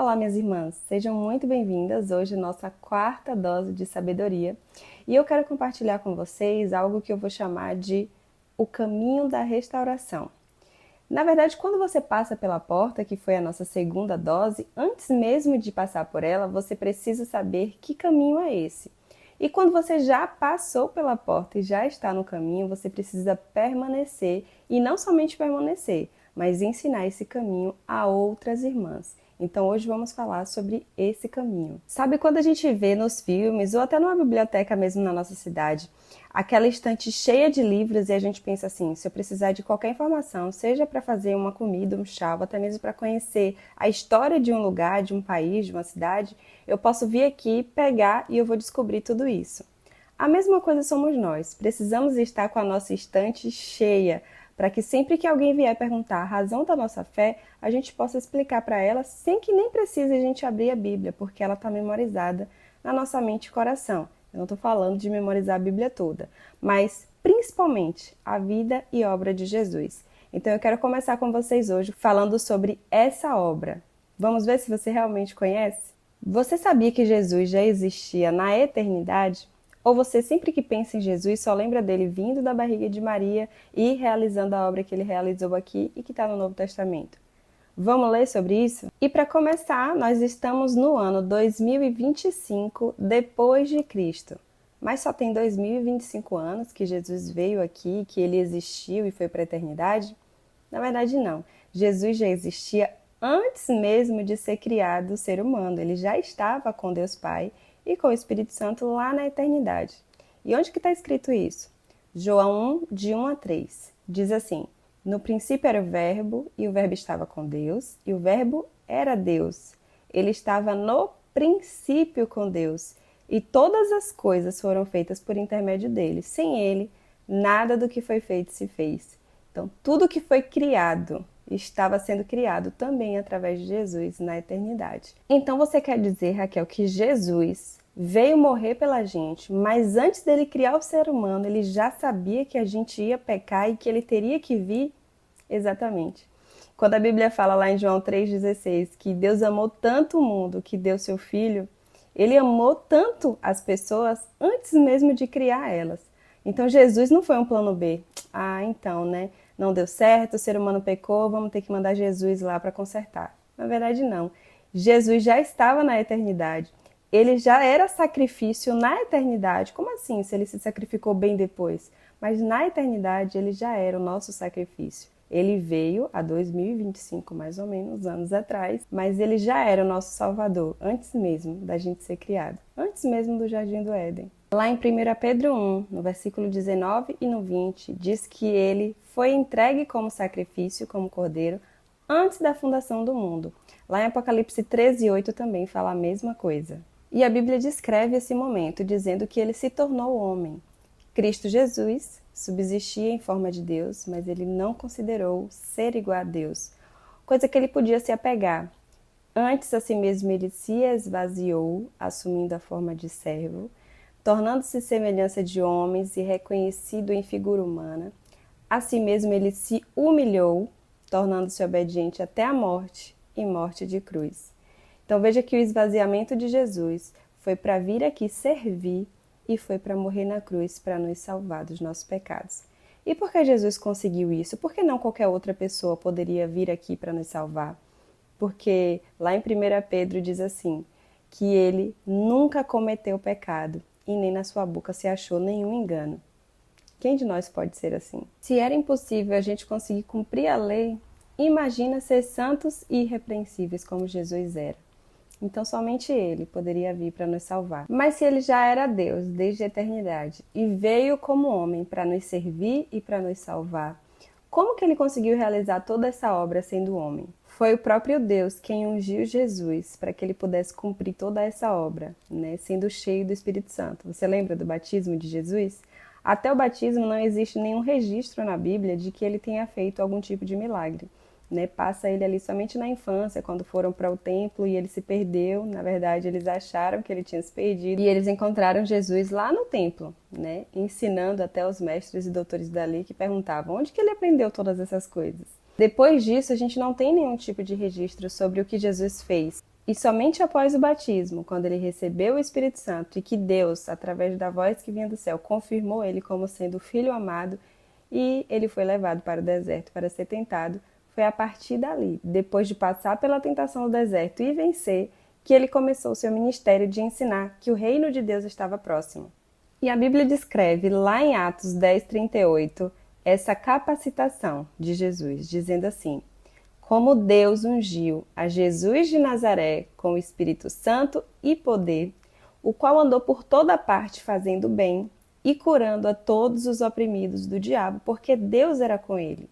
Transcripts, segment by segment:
Olá, minhas irmãs, sejam muito bem-vindas. Hoje, nossa quarta dose de sabedoria e eu quero compartilhar com vocês algo que eu vou chamar de o caminho da restauração. Na verdade, quando você passa pela porta, que foi a nossa segunda dose, antes mesmo de passar por ela, você precisa saber que caminho é esse. E quando você já passou pela porta e já está no caminho, você precisa permanecer e não somente permanecer, mas ensinar esse caminho a outras irmãs. Então hoje vamos falar sobre esse caminho. Sabe quando a gente vê nos filmes ou até numa biblioteca mesmo na nossa cidade, aquela estante cheia de livros e a gente pensa assim, se eu precisar de qualquer informação, seja para fazer uma comida, um chá, ou até mesmo para conhecer a história de um lugar, de um país, de uma cidade, eu posso vir aqui, pegar e eu vou descobrir tudo isso. A mesma coisa somos nós, precisamos estar com a nossa estante cheia, para que sempre que alguém vier perguntar a razão da nossa fé, a gente possa explicar para ela sem que nem precise a gente abrir a Bíblia, porque ela está memorizada na nossa mente e coração. Eu não estou falando de memorizar a Bíblia toda, mas principalmente a vida e obra de Jesus. Então eu quero começar com vocês hoje falando sobre essa obra. Vamos ver se você realmente conhece? Você sabia que Jesus já existia na eternidade? Ou você sempre que pensa em Jesus só lembra dele vindo da barriga de Maria e realizando a obra que ele realizou aqui e que está no Novo Testamento? Vamos ler sobre isso? E para começar, nós estamos no ano 2025 depois de Cristo. Mas só tem 2025 anos que Jesus veio aqui, que ele existiu e foi para a eternidade? Na verdade, não. Jesus já existia antes mesmo de ser criado o ser humano. Ele já estava com Deus Pai e com o Espírito Santo lá na eternidade. E onde que está escrito isso? João 1, de 1 a 3. Diz assim: no princípio era o Verbo, e o Verbo estava com Deus, e o Verbo era Deus. Ele estava no princípio com Deus, e todas as coisas foram feitas por intermédio dele. Sem ele, nada do que foi feito se fez. Então, tudo que foi criado estava sendo criado também através de Jesus na eternidade. Então, você quer dizer, Raquel, que Jesus veio morrer pela gente, mas antes dele criar o ser humano, ele já sabia que a gente ia pecar e que ele teria que vir? Exatamente. Quando a Bíblia fala lá em João 3,16 que Deus amou tanto o mundo que deu seu Filho, ele amou tanto as pessoas antes mesmo de criar elas. Então Jesus não foi um plano B. Ah, então, né? Não deu certo, o ser humano pecou, vamos ter que mandar Jesus lá para consertar. Na verdade, não. Jesus já estava na eternidade. Ele já era sacrifício na eternidade. Como assim, se ele se sacrificou bem depois? Mas na eternidade ele já era o nosso sacrifício. Ele veio há 2025, mais ou menos, anos atrás, mas ele já era o nosso Salvador, antes mesmo da gente ser criado, antes mesmo do Jardim do Éden. Lá em 1 Pedro 1, no versículo 19 e no 20, diz que ele foi entregue como sacrifício, como cordeiro, antes da fundação do mundo. Lá em Apocalipse 13:8 também fala a mesma coisa. E a Bíblia descreve esse momento, dizendo que ele se tornou homem. Cristo Jesus subsistia em forma de Deus, mas ele não considerou ser igual a Deus, coisa que ele podia se apegar. Antes, a si mesmo, ele se esvaziou, assumindo a forma de servo, tornando-se semelhança de homens e reconhecido em figura humana. A si mesmo, ele se humilhou, tornando-se obediente até a morte e morte de cruz. Então veja que o esvaziamento de Jesus foi para vir aqui servir e foi para morrer na cruz para nos salvar dos nossos pecados. E por que Jesus conseguiu isso? Por que não qualquer outra pessoa poderia vir aqui para nos salvar? Porque lá em 1 Pedro diz assim, que ele nunca cometeu pecado e nem na sua boca se achou nenhum engano. Quem de nós pode ser assim? Se era impossível a gente conseguir cumprir a lei, imagina ser santos e irrepreensíveis como Jesus era. Então somente ele poderia vir para nos salvar. Mas se ele já era Deus desde a eternidade e veio como homem para nos servir e para nos salvar, como que ele conseguiu realizar toda essa obra sendo homem? Foi o próprio Deus quem ungiu Jesus para que ele pudesse cumprir toda essa obra, né, sendo cheio do Espírito Santo. Você lembra do batismo de Jesus? Até o batismo não existe nenhum registro na Bíblia de que ele tenha feito algum tipo de milagre. Né, passa ele ali somente na infância, quando foram para o templo e ele se perdeu. Na verdade, eles acharam que ele tinha se perdido e eles encontraram Jesus lá no templo, né, ensinando até os mestres e doutores da lei que perguntavam onde que ele aprendeu todas essas coisas. Depois disso, a gente não tem nenhum tipo de registro sobre o que Jesus fez. E somente após o batismo, quando ele recebeu o Espírito Santo e que Deus, através da voz que vinha do céu, confirmou ele como sendo o Filho amado e ele foi levado para o deserto para ser tentado, foi a partir dali, depois de passar pela tentação do deserto e vencer, que ele começou seu ministério de ensinar que o reino de Deus estava próximo. E a Bíblia descreve lá em Atos 10:38 essa capacitação de Jesus, dizendo assim: como Deus ungiu a Jesus de Nazaré com o Espírito Santo e poder, o qual andou por toda parte fazendo bem e curando a todos os oprimidos do diabo, porque Deus era com ele.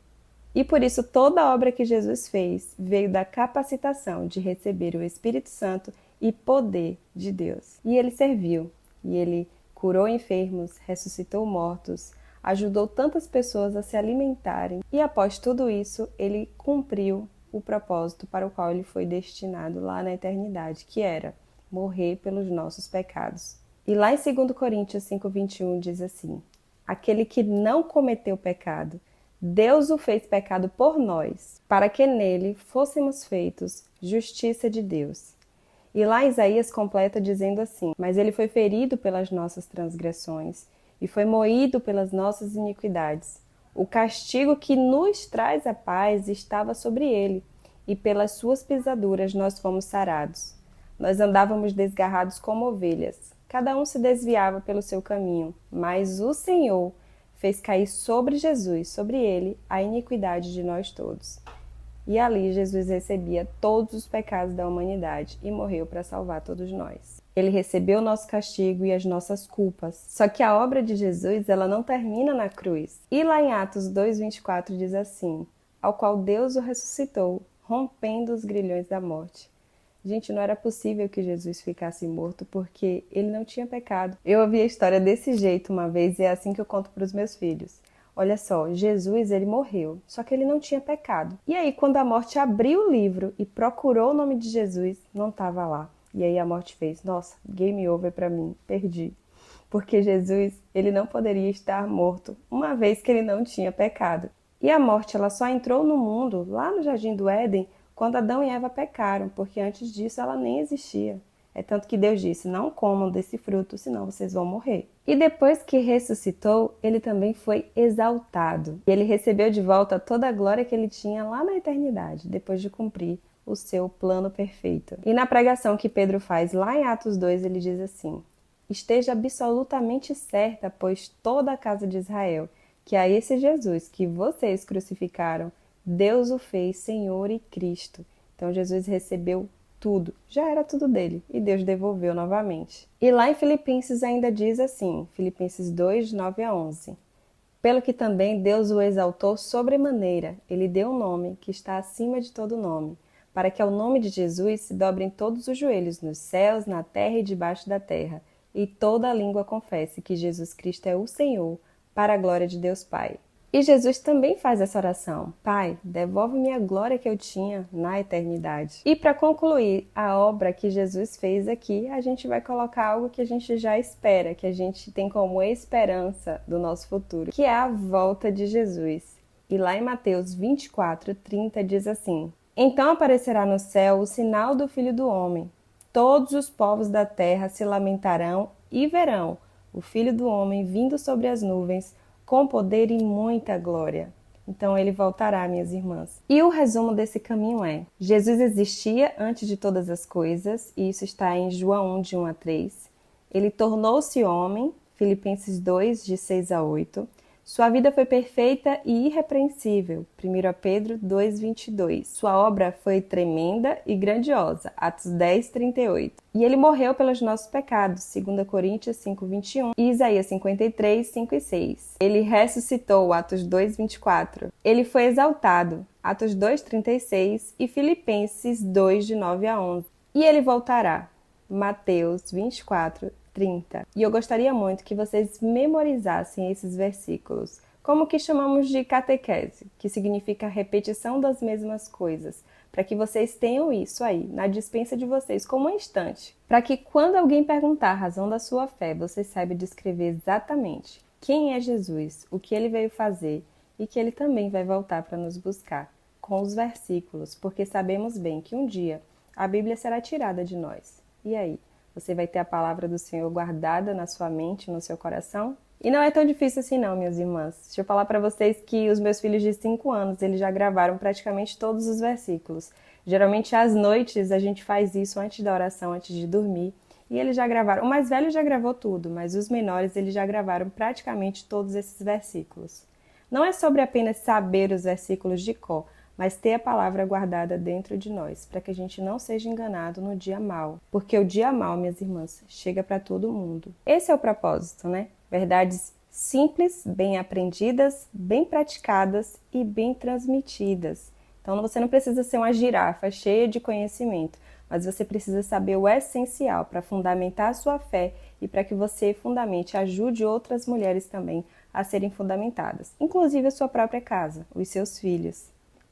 E por isso toda a obra que Jesus fez veio da capacitação de receber o Espírito Santo e poder de Deus. E ele serviu, e ele curou enfermos, ressuscitou mortos, ajudou tantas pessoas a se alimentarem e após tudo isso, ele cumpriu o propósito para o qual ele foi destinado lá na eternidade, que era morrer pelos nossos pecados. E lá em 2 Coríntios 5:21 diz assim: aquele que não cometeu pecado, Deus o fez pecado por nós, para que nele fôssemos feitos justiça de Deus. E lá Isaías completa dizendo assim: mas ele foi ferido pelas nossas transgressões e foi moído pelas nossas iniquidades. O castigo que nos traz a paz estava sobre ele, e pelas suas pisaduras nós fomos sarados. Nós andávamos desgarrados como ovelhas, cada um se desviava pelo seu caminho, mas o Senhor fez cair sobre Jesus, sobre ele, a iniquidade de nós todos. E ali Jesus recebia todos os pecados da humanidade e morreu para salvar todos nós. Ele recebeu o nosso castigo e as nossas culpas. Só que a obra de Jesus, ela não termina na cruz. E lá em Atos 2:24 diz assim: ao qual Deus o ressuscitou, rompendo os grilhões da morte. Gente, não era possível que Jesus ficasse morto porque ele não tinha pecado. Eu ouvi a história desse jeito uma vez e é assim que eu conto para os meus filhos. Olha só, Jesus, ele morreu, só que ele não tinha pecado. E aí, quando a morte abriu o livro e procurou o nome de Jesus, não estava lá. E aí a morte fez: nossa, game over para mim, perdi. Porque Jesus, ele não poderia estar morto, uma vez que ele não tinha pecado. E a morte, ela só entrou no mundo, lá no Jardim do Éden, quando Adão e Eva pecaram, porque antes disso ela nem existia. É tanto que Deus disse: não comam desse fruto, senão vocês vão morrer. E depois que ressuscitou, ele também foi exaltado. E ele recebeu de volta toda a glória que ele tinha lá na eternidade, depois de cumprir o seu plano perfeito. E na pregação que Pedro faz lá em Atos 2, ele diz assim: esteja absolutamente certa, pois toda a casa de Israel, que a esse Jesus que vocês crucificaram, Deus o fez Senhor e Cristo. Então Jesus recebeu tudo, já era tudo dele, e Deus devolveu novamente. E lá em Filipenses ainda diz assim, Filipenses 2:9-11: pelo que também Deus o exaltou sobremaneira, ele deu um nome que está acima de todo nome, para que ao nome de Jesus se dobrem todos os joelhos nos céus, na terra e debaixo da terra, e toda a língua confesse que Jesus Cristo é o Senhor, para a glória de Deus Pai. E Jesus também faz essa oração: Pai, devolve-me a glória que eu tinha na eternidade. E para concluir a obra que Jesus fez aqui, a gente vai colocar algo que a gente já espera, que a gente tem como esperança do nosso futuro, que é a volta de Jesus. E lá em Mateus 24:30 diz assim: então aparecerá no céu o sinal do Filho do Homem. Todos os povos da terra se lamentarão e verão o Filho do Homem vindo sobre as nuvens, com poder e muita glória. Então ele voltará, minhas irmãs. E o resumo desse caminho é: Jesus existia antes de todas as coisas, e isso está em João 1:1-3. Ele tornou-se homem, Filipenses 2:6-8. Sua vida foi perfeita e irrepreensível, 1 Pedro 2:22. Sua obra foi tremenda e grandiosa, Atos 10:38. E ele morreu pelos nossos pecados, 2 Coríntios 5:21 e Isaías 53:5-6. Ele ressuscitou, Atos 2:24. Ele foi exaltado, Atos 2:36 e Filipenses 2:9-11. E ele voltará, Mateus 24:30. E eu gostaria muito que vocês memorizassem esses versículos, como que chamamos de catequese, que significa repetição das mesmas coisas, para que vocês tenham isso aí, na despensa de vocês, como um instante, para que quando alguém perguntar a razão da sua fé, você saiba descrever exatamente quem é Jesus, o que ele veio fazer e que ele também vai voltar para nos buscar, com os versículos, porque sabemos bem que um dia a Bíblia será tirada de nós. E aí? Você vai ter a palavra do Senhor guardada na sua mente, no seu coração? E não é tão difícil assim não, minhas irmãs. Deixa eu falar para vocês que os meus filhos de 5 anos, eles já gravaram praticamente todos os versículos. Geralmente às noites a gente faz isso antes da oração, antes de dormir. E eles já gravaram. O mais velho já gravou tudo, mas os menores eles já gravaram praticamente todos esses versículos. Não é sobre apenas saber os versículos de cor, mas ter a palavra guardada dentro de nós, para que a gente não seja enganado no dia mau. Porque o dia mau, minhas irmãs, chega para todo mundo. Esse é o propósito, né? Verdades simples, bem aprendidas, bem praticadas e bem transmitidas. Então você não precisa ser uma girafa cheia de conhecimento, mas você precisa saber o essencial para fundamentar a sua fé e para que você fundamente ajude outras mulheres também a serem fundamentadas, inclusive a sua própria casa, os seus filhos.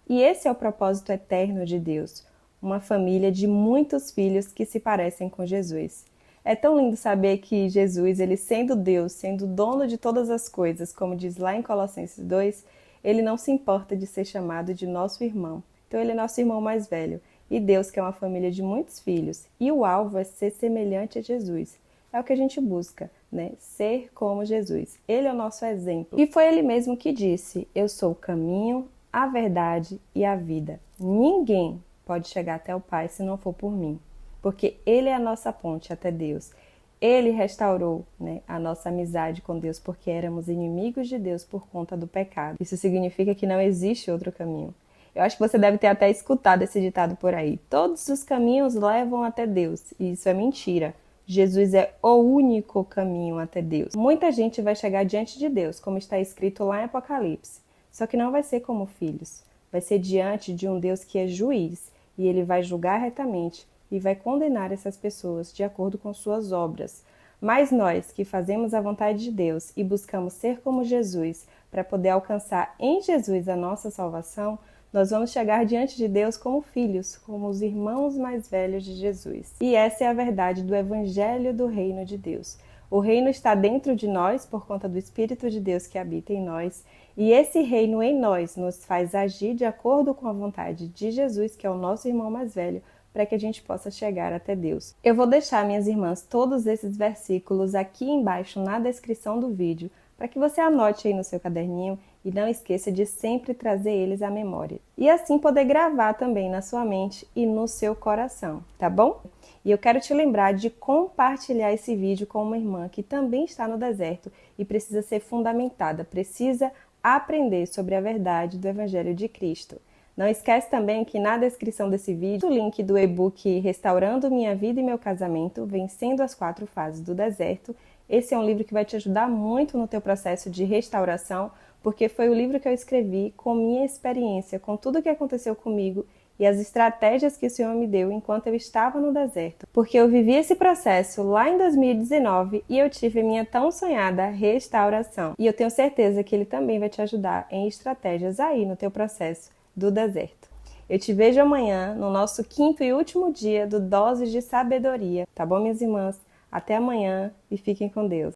E esse é o propósito eterno de Deus, uma família de muitos filhos que se parecem com Jesus. É tão lindo saber que Jesus, ele sendo Deus, sendo dono de todas as coisas, como diz lá em Colossenses 2, ele não se importa de ser chamado de nosso irmão. Então ele é nosso irmão mais velho. E Deus quer uma família de muitos filhos. E o alvo é ser semelhante a Jesus. É o que a gente busca, né? Ser como Jesus. Ele é o nosso exemplo. E foi ele mesmo que disse: eu sou o caminho, a verdade e a vida. Ninguém pode chegar até o Pai se não for por mim. Porque ele é a nossa ponte até Deus. Ele restaurou, né, a nossa amizade com Deus porque éramos inimigos de Deus por conta do pecado. Isso significa que não existe outro caminho. Eu acho que você deve ter até escutado esse ditado por aí. Todos os caminhos levam até Deus. E isso é mentira. Jesus é o único caminho até Deus. Muita gente vai chegar diante de Deus, como está escrito lá em Apocalipse. Só que não vai ser como filhos. Vai ser diante de um Deus que é juiz. E ele vai julgar retamente e vai condenar essas pessoas de acordo com suas obras. Mas nós que fazemos a vontade de Deus e buscamos ser como Jesus para poder alcançar em Jesus a nossa salvação, nós vamos chegar diante de Deus como filhos, como os irmãos mais velhos de Jesus. E essa é a verdade do Evangelho do Reino de Deus. O reino está dentro de nós por conta do Espírito de Deus que habita em nós. E esse reino em nós nos faz agir de acordo com a vontade de Jesus, que é o nosso irmão mais velho, para que a gente possa chegar até Deus. Eu vou deixar, minhas irmãs, todos esses versículos aqui embaixo na descrição do vídeo, para que você anote aí no seu caderninho e não esqueça de sempre trazer eles à memória. E assim poder gravar também na sua mente e no seu coração, tá bom? E eu quero te lembrar de compartilhar esse vídeo com uma irmã que também está no deserto e precisa ser fundamentada, precisa aprender sobre a verdade do Evangelho de Cristo. Não esquece também que na descrição desse vídeo, o link do e-book Restaurando Minha Vida e Meu Casamento, Vencendo as 4 Fases do Deserto. Esse é um livro que vai te ajudar muito no teu processo de restauração, porque foi o livro que eu escrevi com minha experiência, com tudo o que aconteceu comigo e as estratégias que o Senhor me deu enquanto eu estava no deserto. Porque eu vivi esse processo lá em 2019 e eu tive a minha tão sonhada restauração. E eu tenho certeza que ele também vai te ajudar em estratégias aí no teu processo do deserto. Eu te vejo amanhã no nosso 5º e último dia do Doses de Sabedoria. Tá bom, minhas irmãs? Até amanhã e fiquem com Deus.